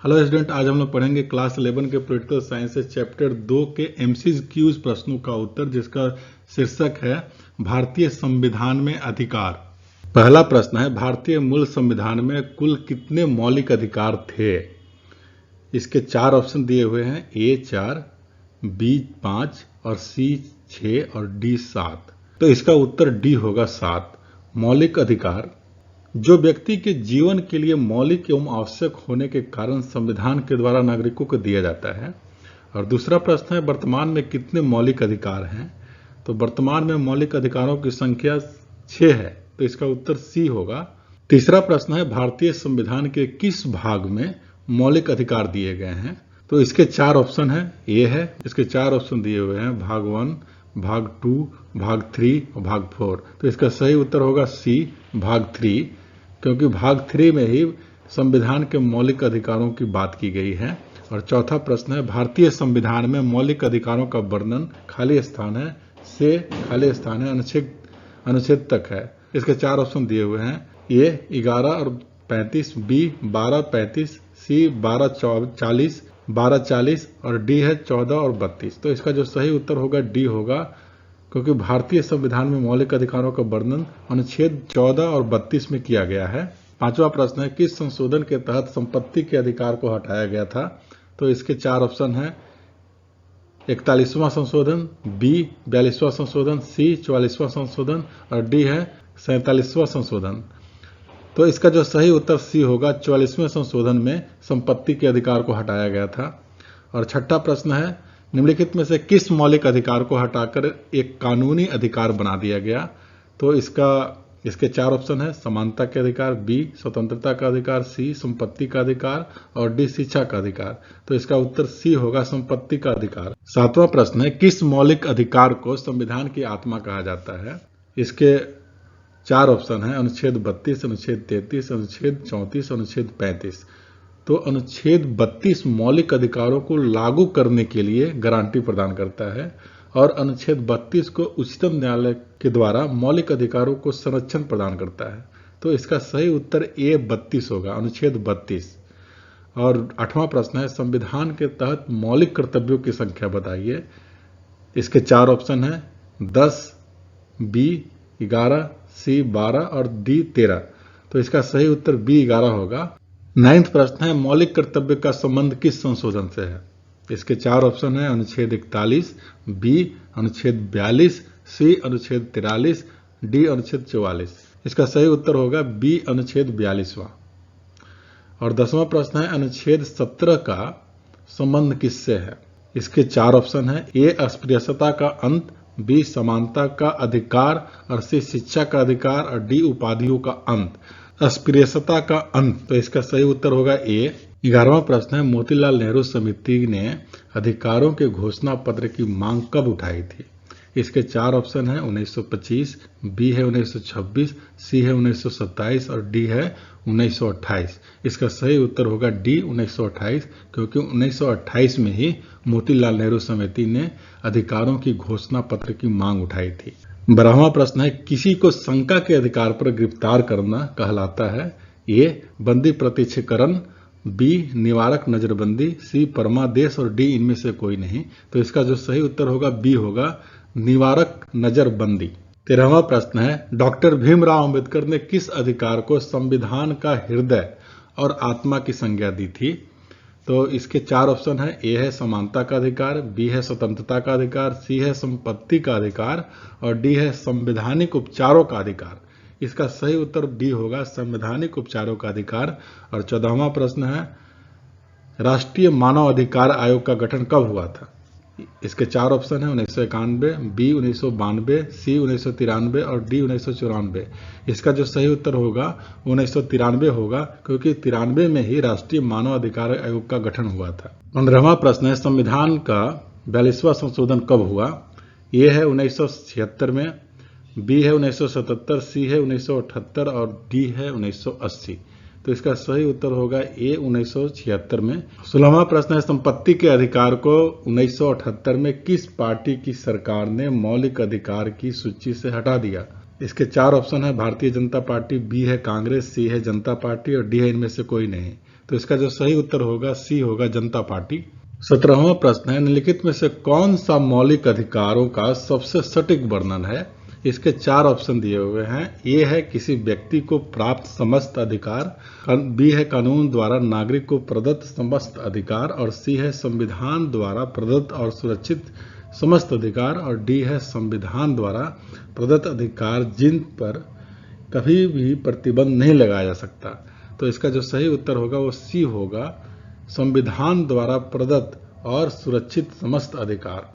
Hello student, आज हम लोग पढ़ेंगे क्लास 11 के पॉलिटिकल साइंस से चैप्टर 2 के एमसीक्यूज प्रश्नों का उत्तर, जिसका शीर्षक है भारतीय संविधान में अधिकार। पहला प्रश्न है, भारतीय मूल संविधान में कुल कितने मौलिक अधिकार थे? इसके 4 ऑप्शन दिए हुए हैं, ए 4, बी 5 और सी 6 और डी 7। तो इसका उत्तर डी होगा 7। मौलिक अधिकार जो व्यक्ति के जीवन के लिए मौलिक एवं आवश्यक होने के कारण संविधान के द्वारा नागरिकों को दिया जाता है। और दूसरा प्रश्न है, वर्तमान में कितने मौलिक अधिकार हैं? तो वर्तमान में मौलिक अधिकारों की संख्या 6 है, तो इसका उत्तर सी होगा। तीसरा प्रश्न है, भारतीय संविधान के किस भाग में मौलिक अधिकार दिए गए हैं? तो इसके 4 ऑप्शन है, ए है, इसके 4 ऑप्शन दिए हुए हैं, भाग 1, भाग 2, भाग 3 और भाग 4। तो इसका सही उत्तर होगा सी, भाग 3, क्योंकि भाग 3 में ही संविधान के मौलिक अधिकारों की बात की गई है। और चौथा प्रश्न है, भारतीय संविधान में मौलिक अधिकारों का वर्णन खाली स्थान है, से खाली स्थान है, अनुच्छेद तक है। इसके 4 ऑप्शन दिए हुए हैं, ए 11 और 35, बी 12 35, सी 12 40 और डी है 14 और 32। तो इसका जो सही उत्तर होगा डी होगा, क्योंकि भारतीय संविधान में मौलिक अधिकारों का वर्णन अनुच्छेद 14 और 32 में किया गया है। पांचवा प्रश्न है, किस संशोधन के तहत संपत्ति के अधिकार को हटाया गया था? तो इसके 4 ऑप्शन है, 41वां संशोधन, बी 42वां संशोधन, सी 44वां संशोधन और डी है 47वां संशोधन। तो इसका जो सही उत्तर सी होगा, 44वें संशोधन में संपत्ति के अधिकार को हटाया गया था। और छठा प्रश्न है, निम्नलिखित में से किस मौलिक अधिकार को हटाकर एक कानूनी अधिकार बना दिया गया? तो इसके 4 ऑप्शन है, समानता के अधिकार, बी स्वतंत्रता का अधिकार, सी संपत्ति का अधिकार और डी शिक्षा का अधिकार। तो इसका उत्तर सी होगा, संपत्ति का अधिकार। 7वां प्रश्न है, किस मौलिक अधिकार को संविधान की आत्मा कहा जाता है? इसके 4 ऑप्शन है, अनुच्छेद 32, अनुच्छेद 33, अनुच्छेद 34, अनुच्छेद 35। तो अनुच्छेद 32 मौलिक अधिकारों को लागू करने के लिए गारंटी प्रदान करता है और अनुच्छेद 32 को उच्चतम न्यायालय के द्वारा मौलिक अधिकारों को संरक्षण प्रदान करता है। तो इसका सही उत्तर ए 32 होगा, अनुच्छेद 32। और 8वां प्रश्न है, संविधान के तहत मौलिक कर्तव्यों की संख्या बताइए। इसके 4 ऑप्शन है, 10, बी 11, सी 12 और डी 13। तो इसका सही उत्तर बी 11 होगा। 9वां प्रश्न है, मौलिक कर्तव्य का संबंध किस संशोधन से है? इसके 4 ऑप्शन है, अनुच्छेद 41, बी अनुच्छेद 42, सी अनुच्छेद 43, डी अनुच्छेद 44। इसका सही उत्तर होगा बी अनुच्छेद 42वां। और 10वां प्रश्न है, अनुच्छेद 17 का संबंध किससे है? इसके 4 ऑप्शन है, ए अस्पृश्यता का अंत, बी समानता का अधिकार और सी शिक्षा का अधिकार और डी उपाधियों का अंत। अस्पृश्यता का अंत, तो इसका सही उत्तर होगा ए। 11वां प्रश्न है, मोतीलाल नेहरू समिति ने अधिकारों के घोषणा पत्र की मांग कब उठाई थी? इसके 4 ऑप्शन है, 1925, बी है 1926, सी है 1927 और डी है 1928। इसका सही उत्तर होगा डी 1928, क्योंकि 1928 में ही मोतीलाल नेहरू समिति ने अधिकारों की घोषणा पत्र की मांग उठाई थी। 12वां प्रश्न है, किसी को शंका के अधिकार पर गिरफ्तार करना कहलाता है? ए बंदी प्रत्यक्षीकरण, बी निवारक नजरबंदी, सी परमादेश और डी इनमें से कोई नहीं। तो इसका जो सही उत्तर होगा बी होगा, निवारक नजरबंदी। 13वां प्रश्न है, डॉक्टर भीमराव अंबेडकर ने किस अधिकार को संविधान का हृदय और आत्मा की संज्ञा दी थी? तो इसके 4 ऑप्शन है, ए है समानता का अधिकार, बी है स्वतंत्रता का अधिकार, सी है संपत्ति का अधिकार और डी है संवैधानिक उपचारों का अधिकार। इसका सही उत्तर डी होगा, संवैधानिक उपचारों का अधिकार। और 14वां प्रश्न है, राष्ट्रीय मानव अधिकार आयोग का गठन कब हुआ था? इसके 4 ऑप्शन है, 1991, बी 1992, सी 1993 और डी 1994। इसका जो सही उत्तर होगा 1993 होगा, क्योंकि 93 में ही राष्ट्रीय मानव अधिकार आयोग का गठन हुआ था। 15वां प्रश्न है, संविधान का 42वां संशोधन कब हुआ? ए है 1976 में, बी है 1977, सी है 1978 और डी है 1980। तो इसका सही उत्तर होगा ए 1976 में। 16वां प्रश्न है, संपत्ति के अधिकार को 1978 में किस पार्टी की सरकार ने मौलिक अधिकार की सूची से हटा दिया? इसके 4 ऑप्शन है, भारतीय जनता पार्टी, बी है कांग्रेस, सी है जनता पार्टी और डी है इनमें से कोई नहीं। तो इसका जो सही उत्तर होगा सी होगा, जनता पार्टी। 17वां प्रश्न है, निम्नलिखित में से कौन सा मौलिक अधिकारों का सबसे सटीक वर्णन है? इसके 4 ऑप्शन दिए हुए हैं। ए है किसी व्यक्ति को प्राप्त समस्त अधिकार, बी है कानून द्वारा नागरिक को प्रदत्त समस्त अधिकार, और सी है संविधान द्वारा प्रदत्त और सुरक्षित समस्त अधिकार, और डी है संविधान द्वारा प्रदत्त अधिकार जिन पर कभी भी प्रतिबंध नहीं लगाया जा सकता। तो इसका जो सही उत्तर होगा वो सी होगा, संविधान द्वारा प्रदत्त और सुरक्षित समस्त अधिकार।